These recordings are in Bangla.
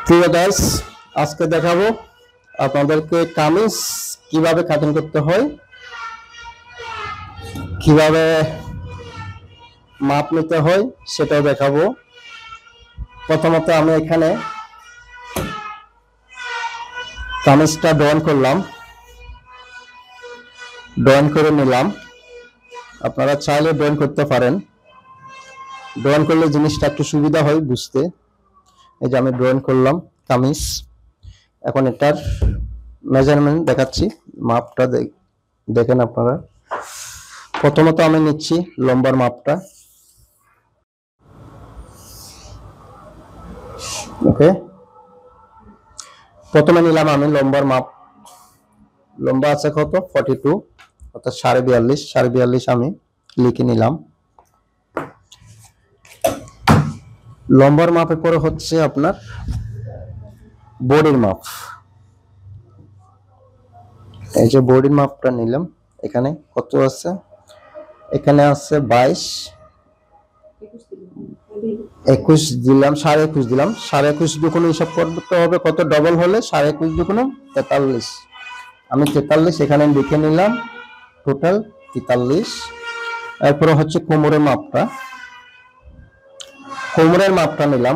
প্রিয় গাইস, আজকে দেখাবো আপনাদেরকে কামিজ কিভাবে কাটিং করতে হয়, কিভাবে মাপ নিতে হয় সেটাও দেখাবো। প্রথমত আমি এখানে কামিজটা ড্রয়িং করলাম, ড্রয়িং করে নিলাম। আপনারা চাইলে ড্রয়িং করতে পারেন, ড্রয়িং করলে জিনিসটা একটু সুবিধা হয় বুঝতে। এই যে আমি ড্রয়িং করলাম কামিজ। এখন এটার মেজারমেন্ট দেখাচ্ছি, মাপটা দেখেন আপনারা। প্রথমত আমি নিচ্ছি লম্বার মাপটা। ওকে, প্রথমে নিলাম আমি লম্বার মাপ। লম্বা আছে কত? 42, অর্থাৎ 42.5। 42.5 আমি লিখে নিলাম। লম্বার মাপের পরে হচ্ছে আপনার বডির মাপ। এই যে বডির মাপটা নিলাম। এখানে কত আছে? এখানে আছে 22, 21 দিলাম, 21.5 দিলাম। 21.5 দুগুণ হিসাব করতে হবে কত, ডবল হলে 21.5 দুগুণ 43। আমি 43 এখানে লিখে নিলাম, টোটাল 43। এরপরে হচ্ছে কোমরের মাপটা। কোমরের মাপটা নিলাম,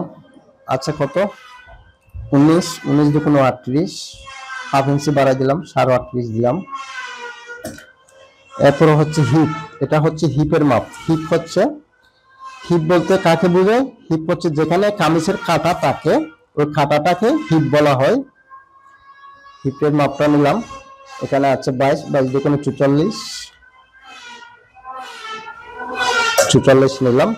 আচ্ছা কত? 19, 19 দুগুণ 38, হাফ ইঞ্চি বাড়াই দিলাম, 38.5 দিলাম। এরপরে হচ্ছে হিপ। এটা হচ্ছে হিপের মাপ। হিপ হচ্ছে, হিপ বলতে কাকে বোঝায়? হিপ হচ্ছে যেখানে কামিজের কাটা থাকে, ওই কাটাটাকে হিপ বলা হয়। হিপের মাপটা নিলাম, এখানে আছে 22, 22 দুগুণ 44, 44 নিলাম।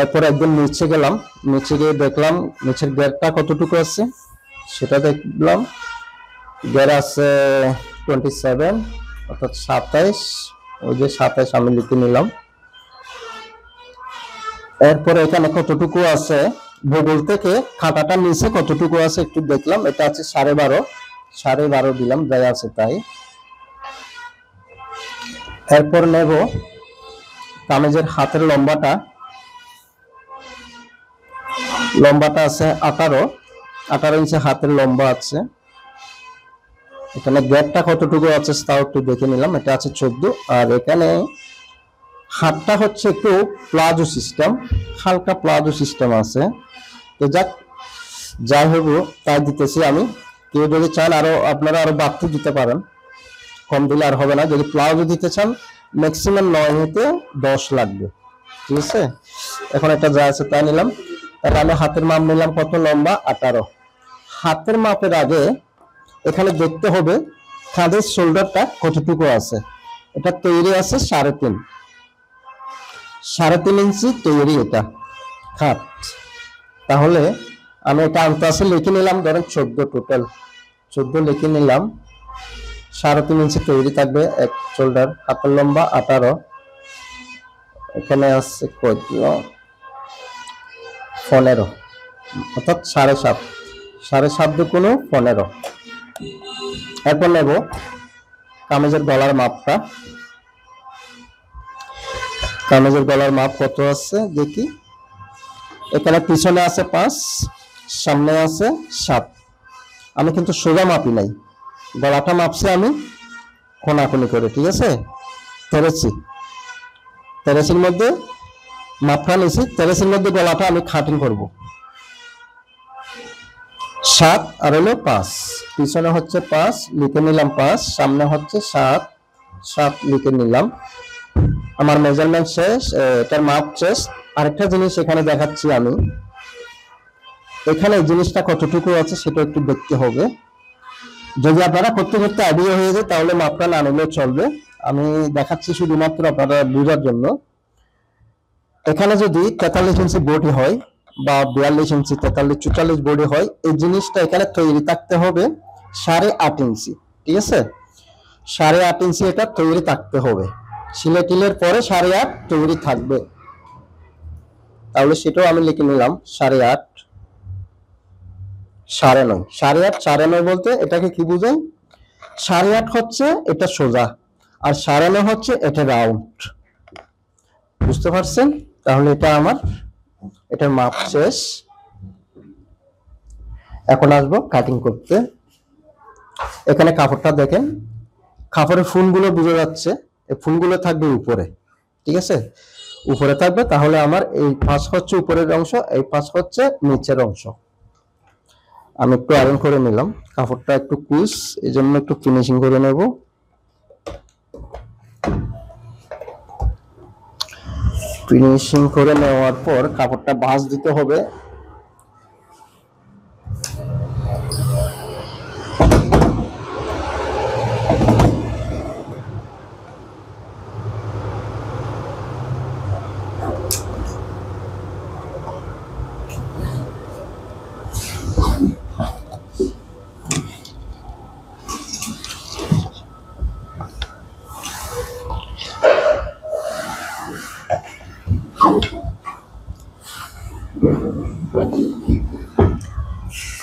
এরপর একদম নিচে গেলাম, নিচে গিয়ে দেখলাম নিচের গেরটা কতটুকু আছে সেটা দেখলাম। গের আছে 27, অর্থাৎ 27। ওই যে 27 আমি লিখে নিলাম। এরপরে এখানে কতটুকু আছে, বগল থেকে খাতাটা নিচে কতটুকু আছে একটু দেখলাম। এটা আছে 12.5, 12.5 দিলাম, যাই আছে তাই। এরপর নেব কামিজের হাতের লম্বাটা। লম্বাটা আছে 18 ইঞ্চি হাতের লম্বা আছে। এখানে গ্যাপটা কতটুকু আছে তাও একটু দেখে নিলাম, এটা আছে 14। আর এখানে হাতটা হচ্ছে একটু প্লাজো সিস্টেম, হালকা প্লাজো সিস্টেম আছে। তো যাই হোক তাই দিতেছি আমি। কেউ যদি চান আরো আপনারা আরো বাড়তি দিতে পারেন, কম দিলে আর হবে না। যদি প্লাজো দিতে চান ম্যাক্সিমাম 9 হতে 10 লাগবে, ঠিক আছে। এখন এটা যা আছে তাই নিলাম। তাহলে আমি হাতের মাপ নিলাম কত? লম্বা 18। হাতের মাপের আগে এখানে দেখতে হবে কাঁধের শোল্ডারটা কতটুকু আছে। এটা তৈরি আছে 3.5 ইঞ্চি তৈরি এটা খাট। তাহলে আমি এটা আনতে আসে লিখে নিলাম, ধরেন 14, টোটাল 14 লিখে নিলাম। 3.5 ইঞ্চি তৈরি থাকবে এক শোল্ডার। হাতের লম্বা 18, এখানে আছে কত? 15, অর্থাৎ 7.5, 7.5 দুগুণ 15। এরপর নেব কামিজের গলার মাপটা। কামিজের গলার মাপ কত আছে দেখি। এখানে পিছনে আছে 5, সামনে আছে 7। আমি কিন্তু সোজা মাপি নাই, গলাটা মাপছি আমি কোনাকুনি করে, ঠিক আছে। 13 মধ্যে মাপটা নিয়েছি, 13 মধ্যে গলাটা আমি কাটিং করব। 7 আর হলো 5, পিছনে হচ্ছে 5 লিখে নিলাম, 5 সামনে হচ্ছে 7, 7 লিখে নিলাম। আমার মেজারমেন্ট শেষ, এটার মাপ শেষ। আরেকটা জিনিস এখানে দেখাচ্ছি আমি, এখানে জিনিসটা কতটুকু আছে সেটা একটু দেখতে হবে। যদি আপনারা করতে করতে আইডিয়া হয়ে যায় তাহলে মাপটা না নিলেও চলবে। আমি দেখাচ্ছি শুধুমাত্র আপনারা বোঝার জন্য। এখানে যদি 43 ইঞ্চি বডি হয় বা 42 ইঞ্চি, 43, 44 বডি হয়, এই জিনিসটা এখানে তৈরি থাকতে হবে 8.5 ইঞ্চি, ঠিক আছে। 8.5 ইঞ্চি এটা তৈরি থাকতে হবে। সিলেটিলের পরে 8.5 তৈরি থাকবে। তাহলে সেটাও আমি লিখে নিলাম 8.5, 9.5, 8.5, 9.5 বলতে এটাকে কি বোঝায়? 8.5 হচ্ছে এটা সোজা, আর 9.5 হচ্ছে এটা রাউন্ড। বুঝতে পারছেন? তাহলে এটা আমার, এটার মাপ শেষ। এখন আসবো কাটিং করতে। এখানে কাপড়টা দেখেন, কাপড়ের ফুলগুলো বোঝা যাচ্ছে, এই ফুলগুলো থাকবে উপরে, ঠিক আছে, উপরে থাকবে। তাহলে আমার এই পাশ হচ্ছে উপরের অংশ, এই পাশ হচ্ছে নিচের অংশ। আমি একটু আয়রন করে নিলাম, কাপড়টা একটু কুচ, এই জন্য একটু ফিনিশিং করে নেব। ফিনিশিং করে নেওয়ার পর কাপড়টা ভাঁজ দিতে হবে।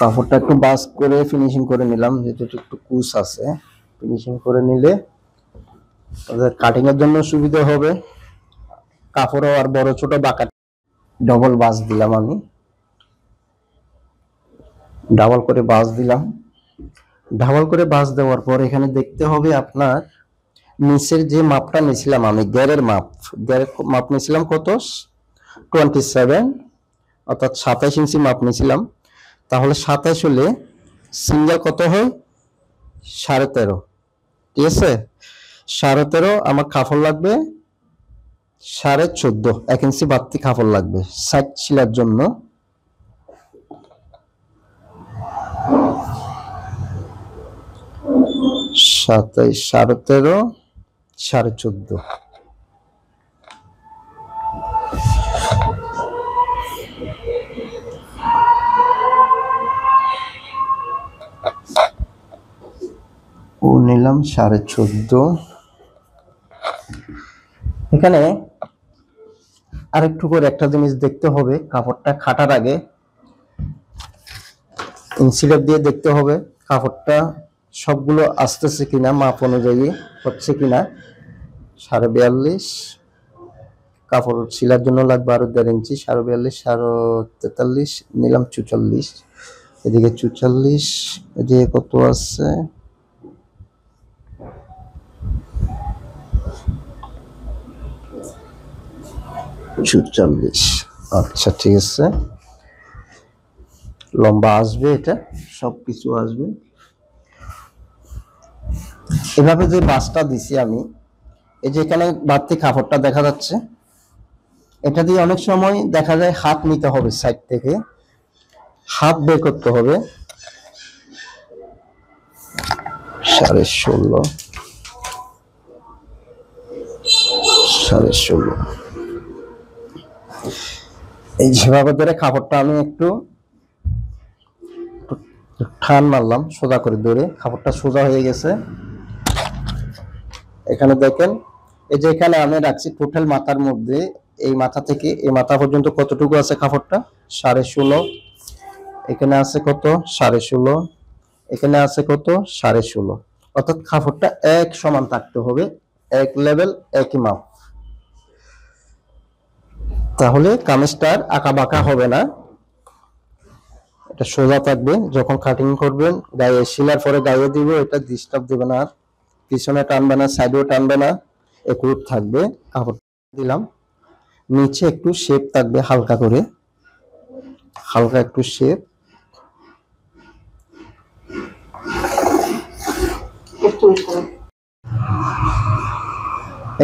কাপড়টা একটু বাস করে ফিনিশিং করে নিলাম, যেহেতু একটু কুচ আছে। ফিনিশিং করে নিলে কাটিং এর জন্য সুবিধা হবে, কাপড়ও আর বড় ছোট বাঁকা। ডবল বাস দিলাম, আমি ডাবল করে বাস দিলাম। ডাবল করে বাস দেওয়ার পর এখানে দেখতে হবে আপনার নিচের যে মাপটা নিয়েছিলাম, আমি গ্যারের মাপ নিয়েছিলাম কত, 27, অর্থাৎ 27 ইঞ্চি মাপ নিয়েছিলাম। তাহলে 27 হলে সিঙ্গেল কত হয়, 13.5, ঠিক আছে। 13.5 আমার কাপড় লাগবে 14.5, 1 ইঞ্চি বাড়তি কাপড় লাগবে সাইড শিলার জন্য। সাতাইশ, 13.5, 14.5। ও নিলাম 14.5। এখানে আরেকটু করে একটা জিনিস দেখতে হবে, কাপড়টা কাটার আগে ইনসিলেট দিয়ে দেখতে হবে কাপড়টা সবগুলো আসতেছে কিনা, মাপ অনুযায়ী হচ্ছে কিনা। 42.5 কাপড় শিলার জন্য লাগবে আরো 1.5 ইঞ্চি, 42.5, 43 নিলাম, 44। এদিকে 44, এদিকে কত আছে, 44। আচ্ছা ঠিক আছে, লম্বা আসবে, এটা সবকিছু আসবে। এভাবে যে বাসটা দিছি আমি, এই যে এখানে বাড়তি কাপড়টা দেখা যাচ্ছে, এটা দিয়ে অনেক সময় দেখা যায় হাত নিতে হবে, সাইড থেকে হাত বের করতে হবে। 16.5, 16.5। এই যেভাবে ধরে কাপড়টা আমি একটু টান মারলাম, সোজা করে ধরে কাপড়টা সোজা হয়ে গেছে। এখানে দেখেন, এই যে এখানে আমি রাখছি টোটাল মাথার মধ্যে, এই মাথা থেকে এই মাথা পর্যন্ত কতটুকু আছে কাপড়টা, 16.5। এখানে আছে কত, 16.5। এখানে আছে কত, 16.5। অর্থাৎ কাপড়টা এক সমান থাকতে হবে, এক লেভেল, একই মাপ। তাহলে কামিজটার আঁকা বাঁকা হবে না, এটা সোজা থাকবে। যখন কাটিং করবেন গায়ে শিলার পরে গায়ে দিব, এটা ডিস্টার্ব দেবে না, আর পিছনে টানবে না, সাইডেও টানবে না, একুরেট থাকবে। কাপড় দিলাম, নিচে একটু শেপ থাকবে, হালকা করে, হালকা একটু শেপ।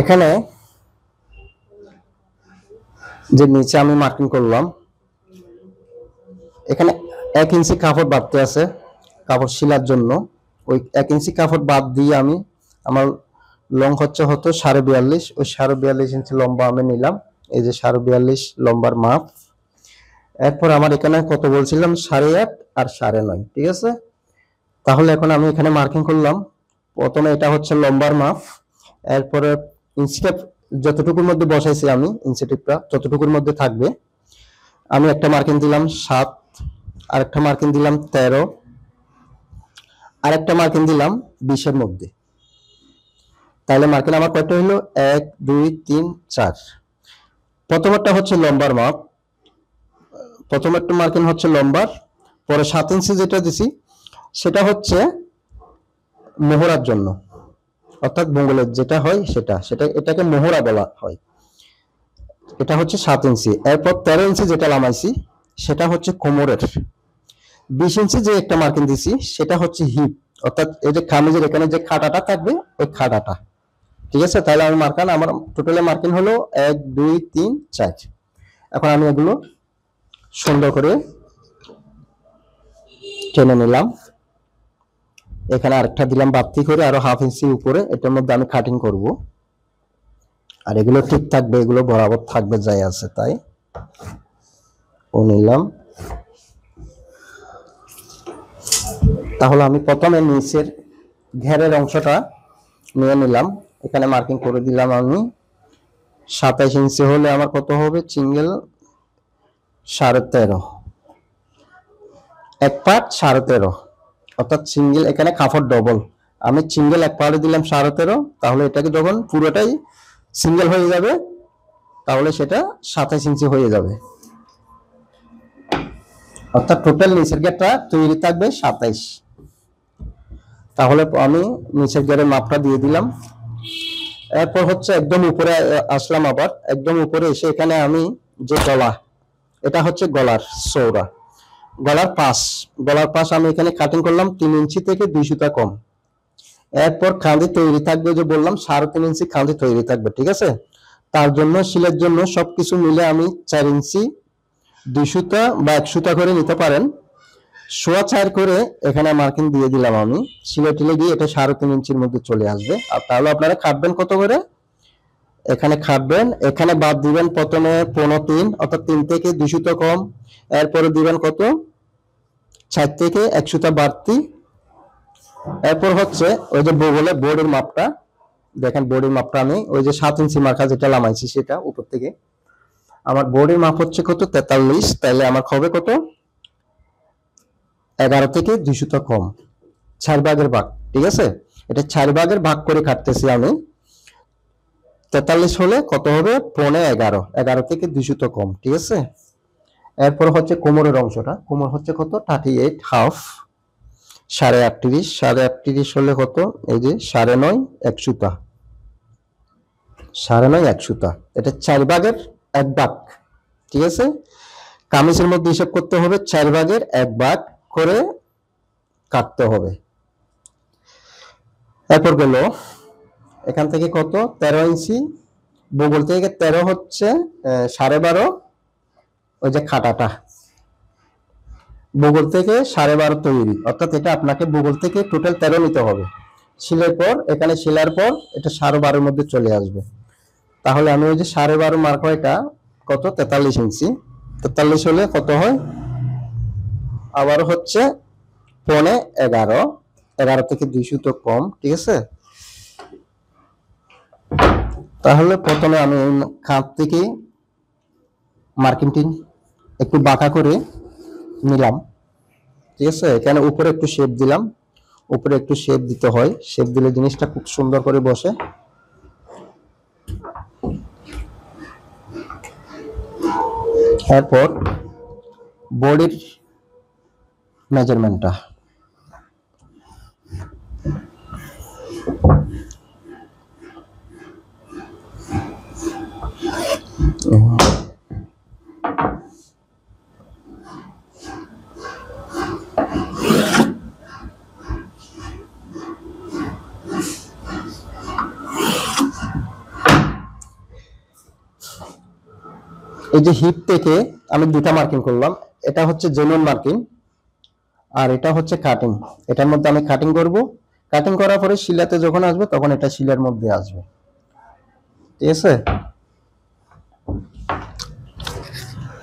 এখানে যে নিচে আমি মার্কিং করলাম, এখানে 1 ইঞ্চি কাপড় বাড়তে আছে কাপড় শিলার জন্য। ওই 1 ইঞ্চি কাপড় বাদ দিয়ে আমি, আমার লং হচ্ছে 42.5, ওই 42.5 ইঞ্চি লম্বা আমি নিলাম। এই যে 42.5 লম্বার মাপ। এরপর আমার এখানে কত বলছিলাম, 8.5 আর 9.5, ঠিক আছে। তাহলে এখন আমি এখানে মার্কিং করলাম, প্রথমে এটা হচ্ছে লম্বার মাপ। এরপরে ইঞ্চিটেপ যতটুকুর মধ্যে বসাইছি আমি, ইঞ্চিটেপটা যতটুকুর মধ্যে থাকবে, আমি একটা মার্কিং দিলাম 7, আরেকটা মার্কিং দিলাম 13, আরেকটা মার্কিং দিলাম 20 এর মধ্যে। তাহলে মার্কিং আমার কয়টা হলো, 1, 2, 3, 4। প্রথমটা হচ্ছে লম্বার মাপ, প্রথম একটা মার্কিং হচ্ছে লম্বার, পরে 7 ইঞ্চি যেটা দিছি সেটা হচ্ছে মোহরার জন্য, অর্থাৎ বঙ্গলের যেটা হয় সেটা এটাকে মোহরা বলা হয়। এটা হচ্ছে 7 ইঞ্চি। এরপর 13 ইঞ্চি যেটা লামাইছি সেটা হচ্ছে কোমরের। 20 ইঞ্চি যে একটা মার্কিং দিছি সেটা হচ্ছে হিপ, অর্থাৎ এই যে কামিজের এখানে যে খাটাটা থাকবে ওই খাটাটা। ঠিক আছে, তাহলে আমি আমার টোটালি মার্কিং হলো 1 2 3 4। এখন আমি এগুলো সুন্দর করে টেনে নিলাম। এখানে আরেকটা দিলাম বাড়তি করে, আরো হাফ ইঞ্চি উপরে, এটার মধ্যে আমি কাটিং করব। আর এগুলো ঠিক থাকবে, এগুলো বরাবর থাকবে যাই আছে তাই। ও নিলাম। তাহলে আমি প্রথমে নিচের ঘেরের অংশটা নিয়ে নিলাম, এখানে মার্কিং করে দিলাম আমি। 27 ইঞ্চি হলে আমার কত হবে, সিঙ্গেল 13.5, এক পার্ট 13.5, অর্থাৎ সিঙ্গেল এখানে কাপড় ডবল। আমি সিঙ্গেল এক পার্টে দিলাম 13.5, তাহলে এটাকে যখন পুরোটাই সিঙ্গেল হয়ে যাবে তাহলে সেটা 27 ইঞ্চি হয়ে যাবে, অর্থাৎ টোটাল নিচের গেটটা তৈরি থাকবে 27। তাহলে আমি নিচের গেটের মাপটা দিয়ে দিলাম। এরপর হচ্ছে একদম উপরে আসলাম, আবার একদম উপরে এসে এখানে আমি যে গলা, এটা হচ্ছে গলার চওড়া, গলার পাশ আমি এখানে কাটিং করলাম 3 ইঞ্চি থেকে 2 সুতা কম। এরপর খাঁদি তৈরি থাকবে, যে বললাম 3.5 ইঞ্চি খাঁদি তৈরি থাকবে। ঠিক আছে, তার জন্য শিলের জন্য সবকিছু মিলে আমি 4 ইঞ্চি 2 সুতা বা 1 সুতা করে নিতে পারেন, 4.25 করে এখানে মার্কিং দিয়ে দিলাম আমি। শিলে টিলে গিয়ে এটা 3.5 ইঞ্চির মধ্যে চলে আসবে। আর তাহলে আপনারা কাটবেন কত করে, এখানে কাটবেন, এখানে বাদ দিবেন প্রথমে 15.3, অর্থাৎ 3 থেকে 2 সুতা কম। এরপরে দিবেন কত, 4 থেকে 1 সুতা বাড়তি। এরপর হচ্ছে ওই যে বগলে বোর্ডের মাপটা দেখেন, বোর্ডের মাপটা আমি ওই যে 7 ইঞ্চি মার্কা যেটা লামাইছি সেটা উপর থেকে, আমার বোর্ডের মাপ হচ্ছে কত 43, তাহলে আমার হবে কত 11 থেকে 2 সুতা কম, 4 ভাগের ভাগ। ঠিক আছে, এটা 4 ভাগের ভাগ করে কাটতেছি আমি। 43 হলে কত হবে 15.5, 11 থেকে 2 সুতা কম। ঠিক আছে, এরপর হচ্ছে কোমরের অংশটা, কোমর হচ্ছে কত 38 হাফ, 38.5 হলে কত, এই যে 9.5 1 সুতা, 9.5 1 সুতা, এটা 4 ভাগের 1 ভাগ। ঠিক আছে, কামিজের মধ্যে হিসাব করতে হবে 4 ভাগের 1 ভাগ করে কাটতে হবে। এরপর গেল এখান থেকে কত 13 ইঞ্চি, বগল থেকে 13 হচ্ছে 12.5, ওই যে খাটাটা বগল থেকে 12.5 তৈরি, অর্থাৎ এটা আপনাকে বগল থেকে টোটাল 13 নিতে হবে। শিলের পর এখানে শিলার পর এটা 12.5 মধ্যে চলে আসবে। তাহলে আমি ওই যে 12.5 মার্ক হয়, এটা কত 43 ইঞ্চি, 43 হলে কত হয়, আবার হচ্ছে 15.5, 11 থেকে 2 সুতো কম। ঠিক আছে, তাহলে প্রথমে আমি খাঁজ থেকে মার্কিংটি একটু বাঁকা করে নিলাম। ঠিক আছে, এখানে উপরে একটু শেপ দিলাম, উপরে একটু শেপ দিতে হয়, শেপ দিলে জিনিসটা খুব সুন্দর করে বসে। এরপর বডির মেজারমেন্টটা, এই যে হিপ থেকে আমি দুটা মার্কিং করলাম, এটা হচ্ছে জেনুইন মার্কিং আর এটা হচ্ছে কাটিং। এটার মধ্যে আমি কাটিং করব, কাটিং করার পরে শিলাতে যখন আসবে তখন এটা শিলার মধ্যে আসবে। ঠিক আছে,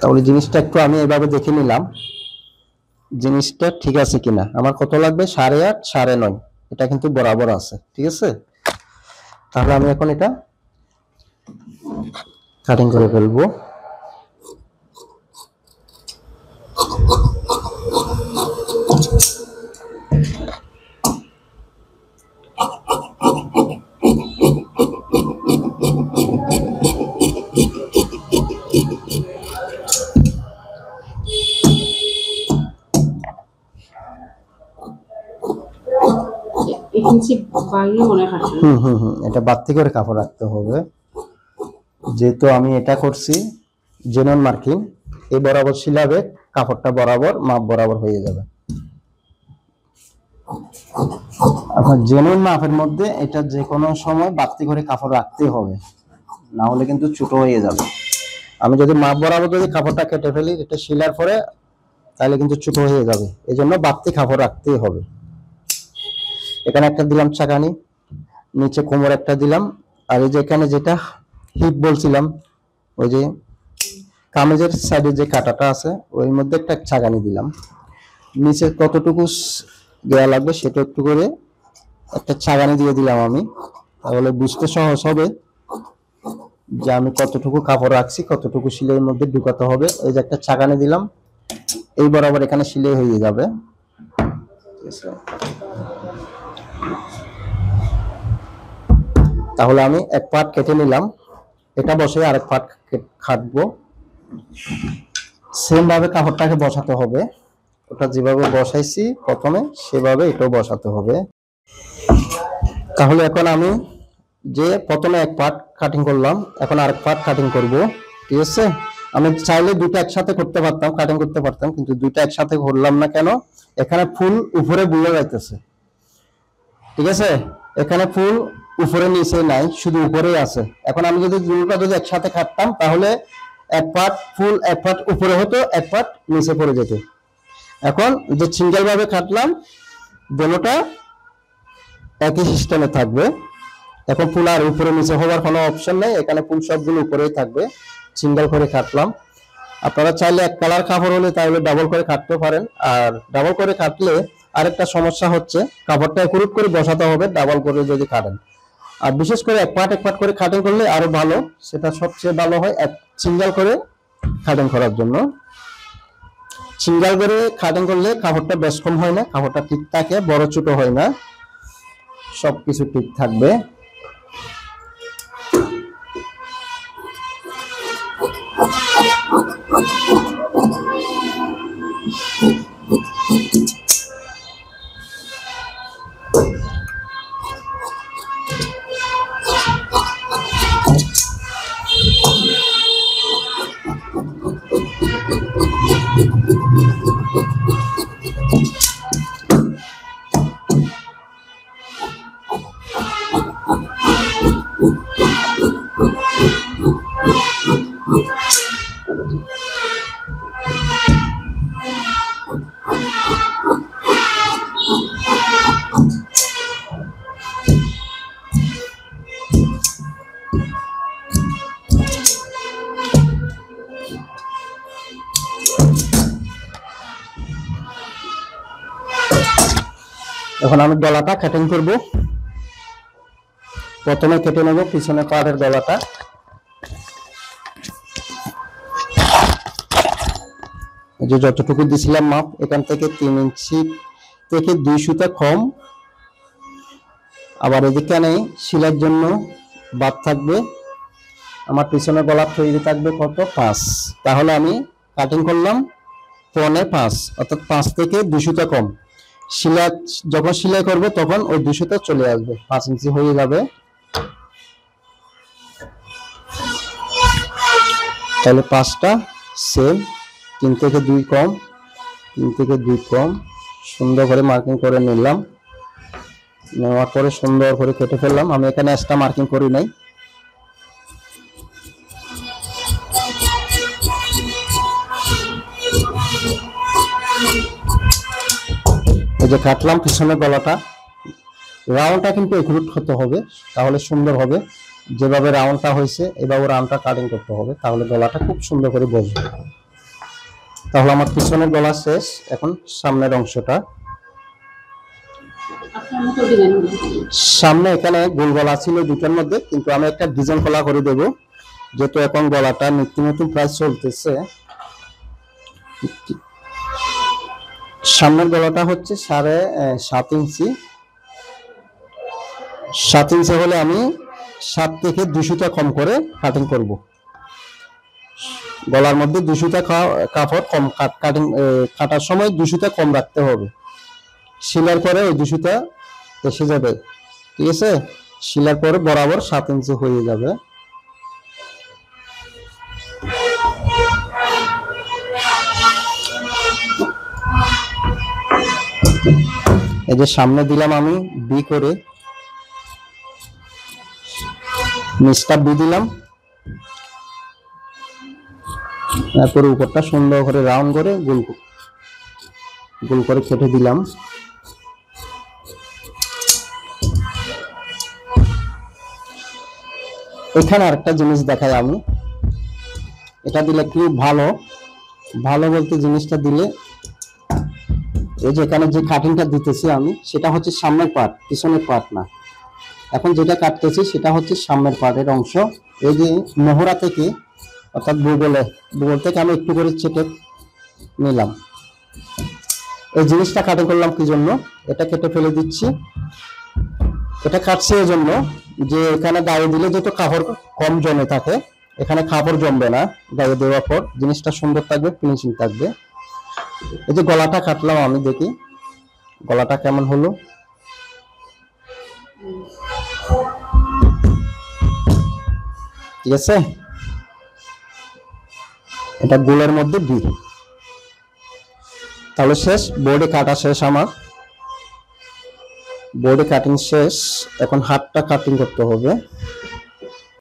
তাহলে জিনিসটা একটু আমি এভাবে দেখে নিলাম জিনিসটা ঠিক আছে কিনা। আমার কত লাগবে 8.5 9.5, এটা কিন্তু বরাবর আছে। ঠিক আছে, তাহলে আমি এখন এটা কাটিং করে ফেলবো। ইঞ্চি বাড়িয়ে মনে হয় এটা বাড়তি করে কাপড় রাখতে হবে। যেহেতু আমি এটা করছি জেনুইন মার্কিং, এই বরাবর সিলাবে কাপড়টা বরাবর মাপ বরাবর হয়ে যাবে। আপনার জেনুইন মাপের মধ্যে এটা যে কোনো সময় বাড়তি করে কাপড় রাখতে হবে, না হলে কিন্তু ছোট হয়ে যাবে। আমি যদি মাপ বরাবর যদি কাপড়টা কেটে ফেলি এটা সিলার পরে, তাহলে কিন্তু ছোট হয়ে যাবে। এই জন্য বাড়তি কাপড় রাখতেই হবে। এখানে একটা দিলাম চাকানি, নিচে কোমর একটা দিলাম, আর এই যে এখানে যেটা হিপ বলছিলাম, ওই যে কামিজের সাইডে যে কাটাটা আছে ওই মধ্যে একটা চাকানি দিলাম। নিচে কতটুকু দেওয়া লাগবে সেটা একটু করে একটা চাকানি দিয়ে দিলাম আমি, তাহলে বুঝতে সহজ হবে যে আমি কতটুকু কাপড় রাখছি, কতটুকু সিলাইয়ের মধ্যে ঢুকাতে হবে। এই যে একটা চাকানি দিলাম, এই বরাবর এখানে সিলাই হয়ে যাবে। তাহলে আমি এক পার্ট কেটে নিলাম, এটা বসে আরেক পার্ট কাটবো। সেম ভাবে কাপড়টাকে বসাতে হবে, ওটা যেভাবে বসাইছি প্রথমে সেভাবে এটাও বসাতে হবে। তাহলে এখন আমি যে প্রথমে এক পার্ট কাটিং করলাম, এখন আরেক পার্ট কাটিং করব। ঠিক আছে, আমি চাইলে দুটো একসাথে করতে পারতাম, কাটিং করতে পারতাম, কিন্তু দুটো একসাথে করলাম না। কেন? এখানে ফুল উপরে বুঝে যাইতেছে। ঠিক আছে, এখানে ফুল উপরে নিচে নাই, শুধু উপরেই আছে। এখন আমি যদি দুটোটা যদি একসাথে কাটতাম তাহলে এক পার্ট ফুল এক পার্ট উপরে হতো, এক পার্ট নিচে পড়ে যেত। এখন যে সিঙ্গেল ভাবে কাটলাম দুটোটা একই সিস্টেমে থাকবে। এখন ফুল আর উপরে নিচে হওয়ার কোনো অপশন নেই, এখানে ফুল সবগুলো উপরেই থাকবে। সিঙ্গেল করে কাটলাম। আপনারা চাইলে এক কালার কাপড় হলে তাহলে ডাবল করে কাটতে পারেন। আর ডাবল করে কাটলে আরেকটা সমস্যা হচ্ছে কাপড়টা একুরেট করে বসাতে হবে ডাবল করে যদি কাটেন। আর বিশেষ করে এক পার্ট করে কাটিং করলে আরো ভালো, সেটা সবচেয়ে ভালো হয় এক সিঙ্গেল করে কাটিং করার জন্য। সিঙ্গেল করে কাটিং করলে কাপড়টা বেশ কম হয় না, কাপড়টা ঠিক থাকে, বড় ছোট হয় না, সবকিছু ঠিক থাকবে। এখন আমি গলাটা কাটিং করব। প্রথমে কেটে নেব পিছনে পাড়ের গলাটা। এই যে যতটুকু দিছিলাম মাপ, এখান থেকে 3 ইঞ্চি থেকে 2 সুতা কম। আবার এদিকে সেলাইয়ের জন্য বাদ থাকবে, আমার পিছনে গলা তৈরি থাকবে কত 5। তাহলে আমি কাটিং করলাম 5.5, অর্থাৎ 5 থেকে 2 সুতা কম। সেলাই যখন সেলাই করব তখন ওই 2 সুতা চলে আসবে, 5 ইঞ্চি হয়ে যাবে। তাহলে 5টা সেম, 3 থেকে 2 কম, 3 থেকে 2 কম, সুন্দর করে মার্কিং করে নিলাম। নেওয়ার পরে সুন্দর করে কেটে ফেললাম। আমি এখানে এক্সট্রা মার্কিং করি নাই। এই যে কাটলাম পিছনের গলাটা, রাউন্ডটা কিন্তু একুরেট হতে হবে, তাহলে সুন্দর হবে। যেভাবে রাউন্ডটা হয়েছে এভাবে রাউন্ডটা কাটিং করতে হবে, তাহলে গলাটা খুব সুন্দর করে বসবে। তাহলে আমার পিছনের গলা শেষ, এখন সামনের অংশটা। সামনে এখানে গোল গলা ছিল দুটার মধ্যে, কিন্তু আমি একটা ডিজাইন গলা করে দেব, যেহেতু এখন গলাটা নিত্য নতুন প্রাইস চলতেছে। সামনের গলাটা হচ্ছে 7.5 ইঞ্চি। 7 ইঞ্চি হলে আমি 7 থেকে 2 সুতা কম করে কাটিং করব। গলার মধ্যে 2 সুতা কাপড় কম কাটিং কাটার সময় 2 সুতা কম রাখতে হবে। সেলাইয়ের পরে ওই 2 সুতা এসে যাবে, ঠিক আছে। শিলার পরে বরাবর 7 ইঞ্চি হয়ে যাবে। এই যে সামনে দিলাম আমি বি করে, নিচটা বি দিলাম, তারপরে উপরটা সুন্দর করে রাউন্ড করে গোল করে কেটে দিলাম। এখানে আরেকটা জিনিস দেখাই আমি, এটা দিলে কি ভালো ভালো বলতে জিনিসটা দিলে, এই যে এখানে যে কাটিংটা দিতেছি আমি, সেটা হচ্ছে সামনের পার্ট, পিছনের পার্ট না। এখন যেটা কাটতেছি সেটা হচ্ছে সামনের পার্টের অংশ। এই যে মোহরা থেকে অর্থাৎ বুগল থেকে আমি একটু করে ছেটে নিলাম। এই জিনিসটা কাটিং করলাম কি জন্য, এটা কেটে ফেলে দিচ্ছি। এটা কাটছি এই জন্য যে এখানে গায়ে দিলে যেহেতু কাপড় কম জমে থাকে, এখানে কাপড় জমবে না, গায়ে দেওয়ার পর জিনিসটা সুন্দর থাকবে, ফিনিশিং থাকবে। এই যে গলাটা কাটলাম আমি, দেখি গলাটা কেমন হলো। ঠিক আছে, এটা গোলের মধ্যে বি। তাহলে শেষ, বডি কাটা শেষ আমার, বডি কাটিং শেষ। এখন হাতটা কাটিং করতে হবে।